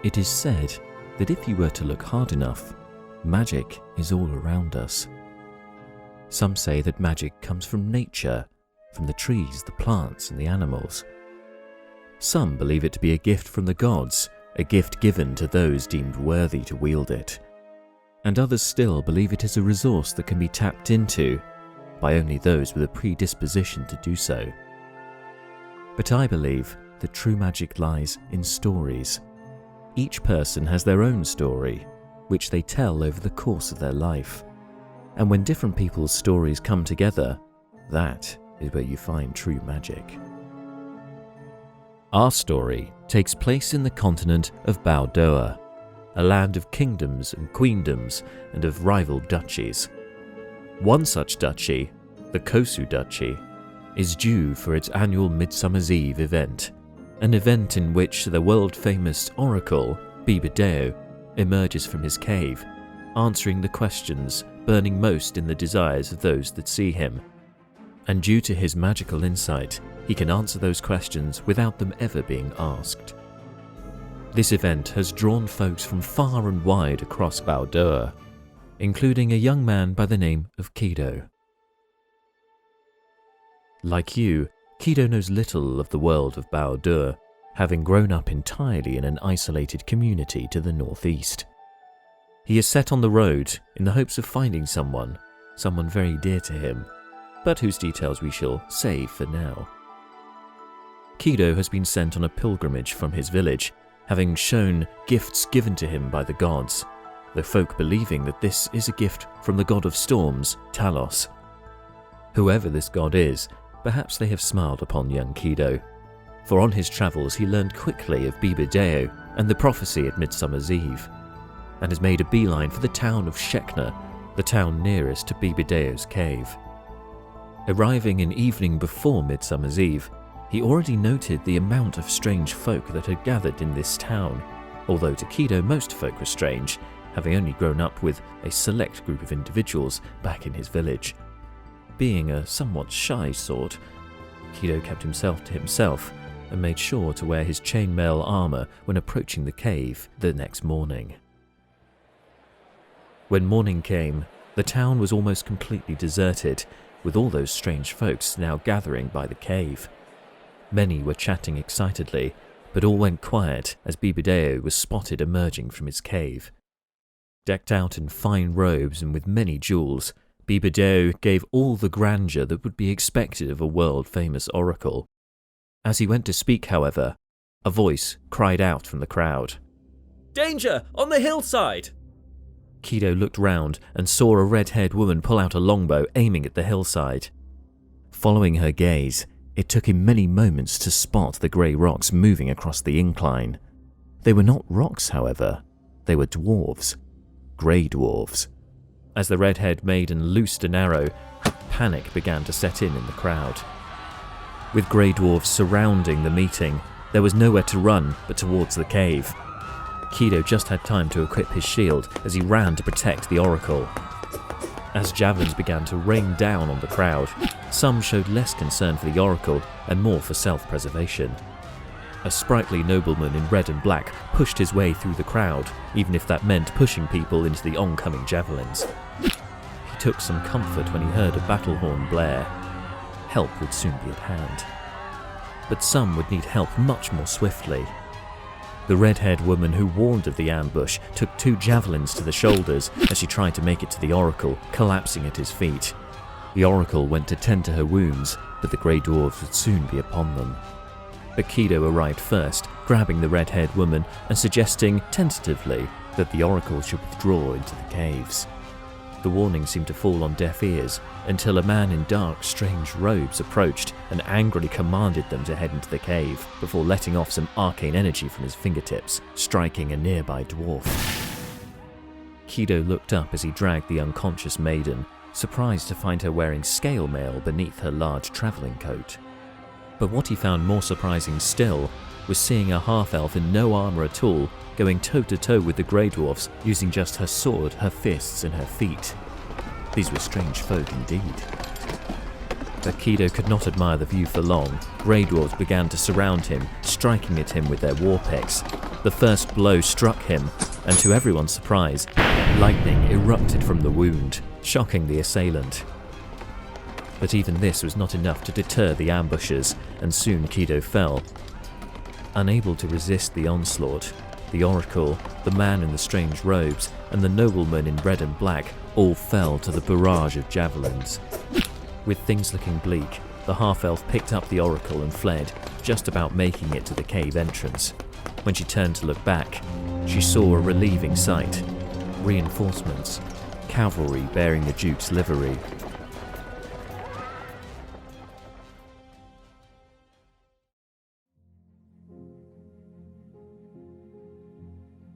It is said that if you were to look hard enough, magic is all around us. Some say that magic comes from nature, from the trees, the plants, and the animals. Some believe it to be a gift from the gods, a gift given to those deemed worthy to wield it. And others still believe it is a resource that can be tapped into by only those with a predisposition to do so. But I believe that true magic lies in stories. Each person has their own story, which they tell over the course of their life. And when different people's stories come together, that is where you find true magic. Our story takes place in the continent of Baudoa, a land of kingdoms and queendoms and of rival duchies. One such duchy, the Kosu Duchy, is due for its annual Midsummer's Eve event, an event in which the world-famous oracle, Qi'do, emerges from his cave, answering the questions burning most in the desires of those that see him. And due to his magical insight, he can answer those questions without them ever being asked. This event has drawn folks from far and wide across Baudoa, including a young man by the name of Qi'do. Like you, Qi'do knows little of the world of Baudoa, having grown up entirely in an isolated community to the northeast. He is set on the road in the hopes of finding someone very dear to him, but whose details we shall save for now. Qi'do has been sent on a pilgrimage from his village, having shown gifts given to him by the gods, the folk believing that this is a gift from the god of storms, Talos. Whoever this god is, perhaps they have smiled upon young Qi'do, for on his travels he learned quickly of Qi'do and the prophecy at Midsummer's Eve, and has made a beeline for the town of Shekna, the town nearest to Qi'do's cave. Arriving an evening before Midsummer's Eve, he already noted the amount of strange folk that had gathered in this town, although to Qi'do most folk were strange, having only grown up with a select group of individuals back in his village. Being a somewhat shy sort, Qi'do kept himself to himself and made sure to wear his chainmail armor when approaching the cave the next morning. When morning came, the town was almost completely deserted, with all those strange folks now gathering by the cave. Many were chatting excitedly, but all went quiet as Qi'do was spotted emerging from his cave. Decked out in fine robes and with many jewels, Qi'do gave all the grandeur that would be expected of a world-famous oracle. As he went to speak, however, a voice cried out from the crowd. "Danger! On the hillside!" Qi'do looked round and saw a red-haired woman pull out a longbow aiming at the hillside. Following her gaze, it took him many moments to spot the grey rocks moving across the incline. They were not rocks, however. They were dwarves. Grey dwarves. As the red-haired maiden loosed an arrow, panic began to set in the crowd. With grey dwarves surrounding the meeting, there was nowhere to run but towards the cave. Qi'do just had time to equip his shield as he ran to protect the oracle. As javelins began to rain down on the crowd, some showed less concern for the oracle and more for self-preservation. A sprightly nobleman in red and black pushed his way through the crowd, even if that meant pushing people into the oncoming javelins. He took some comfort when he heard a battle horn blare. Help would soon be at hand. But some would need help much more swiftly. The red-haired woman who warned of the ambush took 2 javelins to the shoulders as she tried to make it to the oracle, collapsing at his feet. The oracle went to tend to her wounds, but the grey dwarves would soon be upon them. But Qi'do arrived first, grabbing the red-haired woman and suggesting tentatively that the oracle should withdraw into the caves. The warning seemed to fall on deaf ears until a man in dark, strange robes approached and angrily commanded them to head into the cave before letting off some arcane energy from his fingertips, striking a nearby dwarf. Qi'do looked up as he dragged the unconscious maiden, surprised to find her wearing scale mail beneath her large travelling coat. But what he found more surprising still was seeing a half-elf in no armour at all going toe-to-toe with the grey dwarfs using just her sword, her fists and her feet. These were strange folk indeed. But Qi'do could not admire the view for long. Grey dwarves began to surround him, striking at him with their war picks. The first blow struck him, and to everyone's surprise, lightning erupted from the wound, shocking the assailant. But even this was not enough to deter the ambushers, and soon Qi'do fell. Unable to resist the onslaught, the oracle, the man in the strange robes, and the nobleman in red and black all fell to the barrage of javelins. With things looking bleak, the half-elf picked up the oracle and fled, just about making it to the cave entrance. When she turned to look back, she saw a relieving sight. Reinforcements, cavalry bearing the Duke's livery.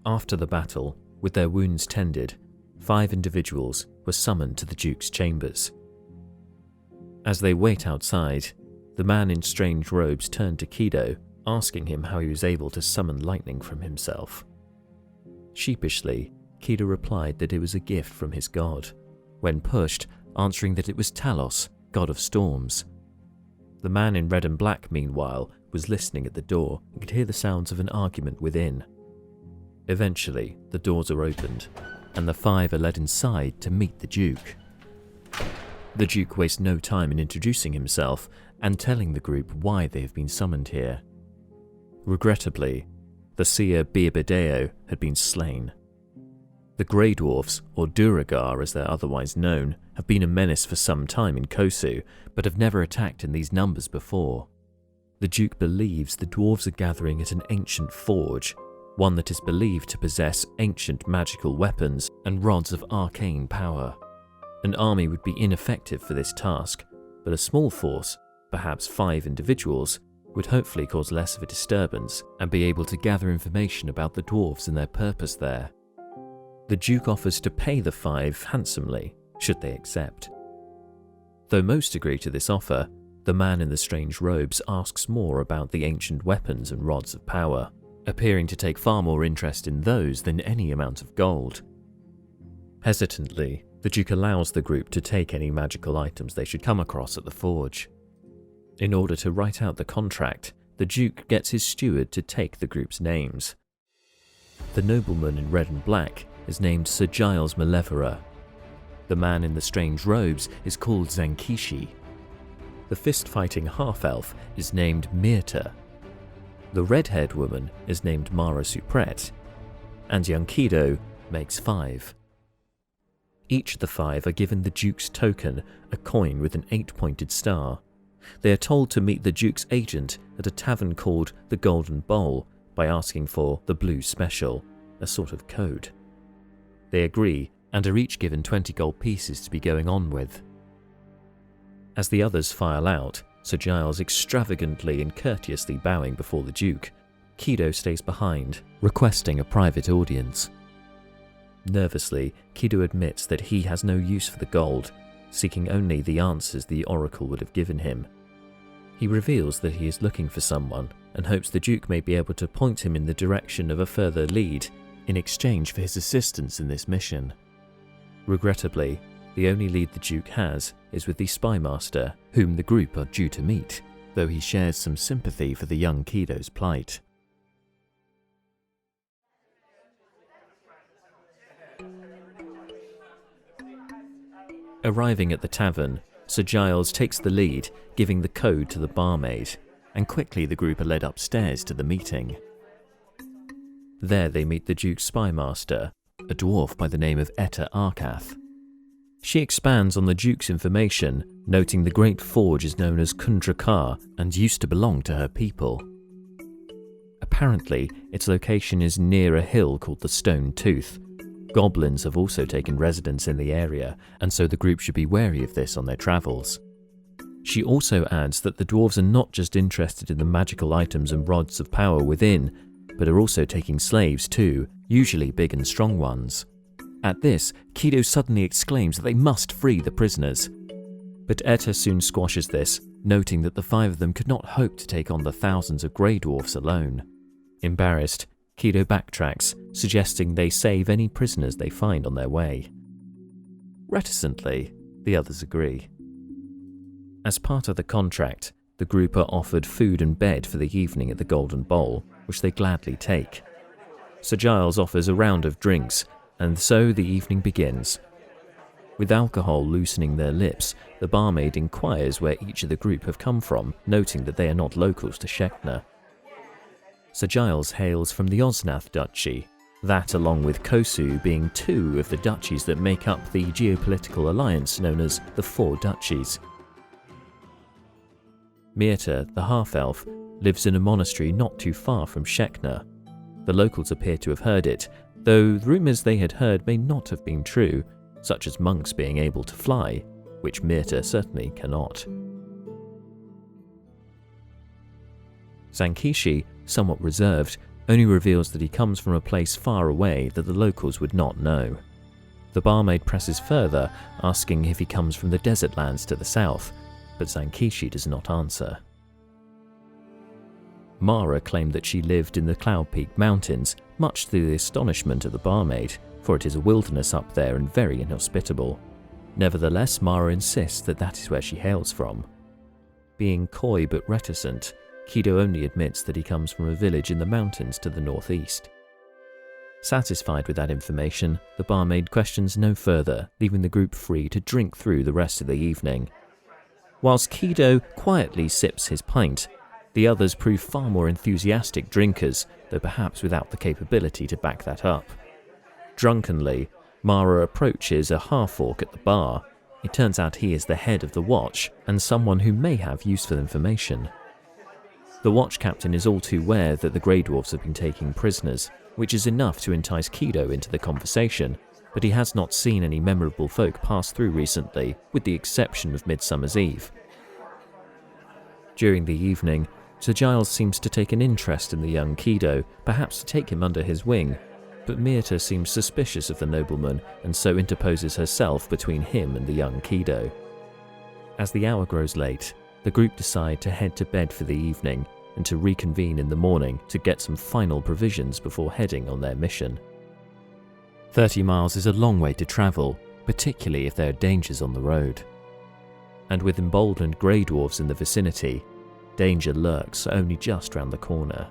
After the battle, with their wounds tended, 5 individuals were summoned to the Duke's chambers. As they wait outside, the man in strange robes turned to Qi'do, asking him how he was able to summon lightning from himself. Sheepishly, Qi'do replied that it was a gift from his god, when pushed, answering that it was Talos, god of storms. The man in red and black, meanwhile, was listening at the door and could hear the sounds of an argument within. Eventually, the doors are opened, and the 5 are led inside to meet the Duke. The Duke wastes no time in introducing himself and telling the group why they have been summoned here. Regrettably, the seer Baudoa had been slain. The Grey Dwarfs, or Duragar as they're otherwise known, have been a menace for some time in Kosu, but have never attacked in these numbers before. The Duke believes the dwarves are gathering at an ancient forge, one that is believed to possess ancient magical weapons and rods of arcane power. An army would be ineffective for this task, but a small force, perhaps 5 individuals, would hopefully cause less of a disturbance and be able to gather information about the dwarves and their purpose there. The Duke offers to pay the 5 handsomely, should they accept. Though most agree to this offer, the man in the strange robes asks more about the ancient weapons and rods of power, appearing to take far more interest in those than any amount of gold. Hesitantly, the Duke allows the group to take any magical items they should come across at the forge. In order to write out the contract, the Duke gets his steward to take the group's names. The nobleman in red and black is named Sir Giles Malevera. The man in the strange robes is called Xankişi. The fist-fighting half-elf is named Myrthe. The red-haired woman is named Mara Supret, and young Qi'do makes 5. Each of the 5 are given the Duke's token, a coin with an 8-pointed star. They are told to meet the Duke's agent at a tavern called the Golden Bowl by asking for the Blue Special, a sort of code. They agree and are each given 20 gold pieces to be going on with. As the others file out, Sir Giles extravagantly and courteously bowing before the Duke, Qi'do stays behind, requesting a private audience. Nervously, Qi'do admits that he has no use for the gold, seeking only the answers the oracle would have given him. He reveals that he is looking for someone and hopes the Duke may be able to point him in the direction of a further lead in exchange for his assistance in this mission. Regrettably, the only lead the Duke has is with the spymaster, whom the group are due to meet, though he shares some sympathy for the young Qi'do's plight. Arriving at the tavern, Sir Giles takes the lead, giving the code to the barmaid, and quickly the group are led upstairs to the meeting. There they meet the Duke's spymaster, a dwarf by the name of Etta Arkath. She expands on the Duke's information, noting the great forge is known as Kundrakar and used to belong to her people. Apparently, its location is near a hill called the Stone Tooth. Goblins have also taken residence in the area, and so the group should be wary of this on their travels. She also adds that the dwarves are not just interested in the magical items and rods of power within, but are also taking slaves too, usually big and strong ones. At this, Qi'do suddenly exclaims that they must free the prisoners. But Etta soon squashes this, noting that the 5 of them could not hope to take on the thousands of grey dwarfs alone. Embarrassed, Qi'do backtracks, suggesting they save any prisoners they find on their way. Reticently, the others agree. As part of the contract, the group are offered food and bed for the evening at the Golden Bowl, which they gladly take. Sir Giles offers a round of drinks, and so the evening begins. With alcohol loosening their lips, the barmaid inquires where each of the group have come from, noting that they are not locals to Shekna. Sir Giles hails from the Osnath Duchy, that along with Kosu being 2 of the duchies that make up the geopolitical alliance known as the 4 Duchies. Myrthe, the half-elf, lives in a monastery not too far from Shekna. The locals appear to have heard it, though rumours they had heard may not have been true, such as monks being able to fly, which Myrthe certainly cannot. Xankişi, somewhat reserved, only reveals that he comes from a place far away that the locals would not know. The barmaid presses further, asking if he comes from the desert lands to the south, but Xankişi does not answer. Mara claimed that she lived in the Cloud Peak Mountains, much to the astonishment of the barmaid, for it is a wilderness up there and very inhospitable. Nevertheless, Mara insists that that is where she hails from. Being coy but reticent, Qi'do only admits that he comes from a village in the mountains to the northeast. Satisfied with that information, the barmaid questions no further, leaving the group free to drink through the rest of the evening. Whilst Qi'do quietly sips his pint, the others prove far more enthusiastic drinkers, though perhaps without the capability to back that up. Drunkenly, Mara approaches a half-orc at the bar. It turns out he is the head of the watch, and someone who may have useful information. The watch captain is all too aware that the Grey Dwarfs have been taking prisoners, which is enough to entice Qi'do into the conversation, but he has not seen any memorable folk pass through recently, with the exception of Midsummer's Eve. During the evening, Sir Giles seems to take an interest in the young Qi'do, perhaps to take him under his wing, but Myrthe seems suspicious of the nobleman and so interposes herself between him and the young Qi'do. As the hour grows late, the group decide to head to bed for the evening and to reconvene in the morning to get some final provisions before heading on their mission. 30 miles is a long way to travel, particularly if there are dangers on the road. And with emboldened grey dwarfs in the vicinity, danger lurks only just round the corner.